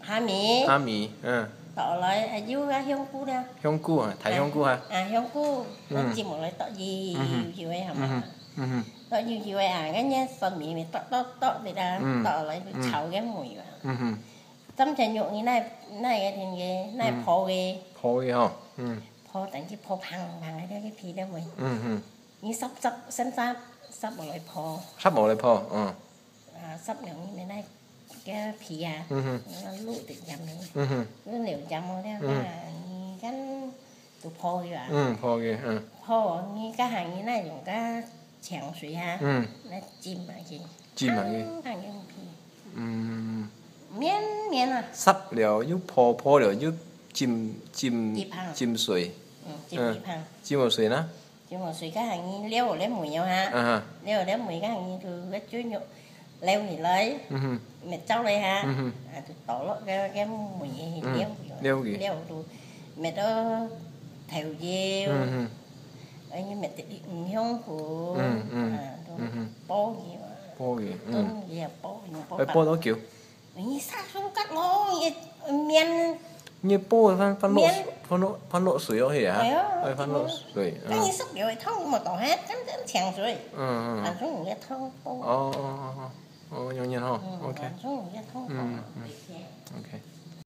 Hà Mỹ. Hà Mỹ. Tỏ lại à dư ra hiông cu nè. Hiông cu à? Thái hiông cu hả? Hiông cu. Nó chỉ một lại tỏ gì gì vậy hả mà. Tỏ gì vậy cái nhá phần Mỹ tỏ thì ra tỏ lại chảo cái mùi vậy. Tâm trạng nhộn như này cái thì cái này phô cái. Phô cái hả? Phô tặng cái phô bằng cái phi đó mình. Như sắp một lại phô. Sắp một lại phô. Sắp những như này cái phi à. Nó lụi tự chăm nữa. Nó liệu chăm đó là cái tụ phô vậy ạ. Phô kìa. Phô như cái hàng như này dùng cái chèn suy ha. Nó chim mà gì. Chim mà gì. Hàng cái phi. Miên à. Sắp liệu giúp phô liệu giúp chim suy. Chim vào suy đó. Chim vào suy cái hàng như leo ở lấy mùi nhau ha. Leo ở lấy mùi cái hàng như thường cái chuối nhộn. Leo thì lấy mẹ cháu đây ha tổ lót cái mùi leo rồi mẹ đó thèo dêu ấy như mẹ tiệt hiông của bố gì tôm gì bố đó kiểu như sao không cắt ngon miên như bố phân nộ sủi đó hả? Phân nộ sủi cái như sắp kiểu thông mà tỏ hết cái chèn sủi ăn xuống người thông bố nhiều không? Ok. Ok.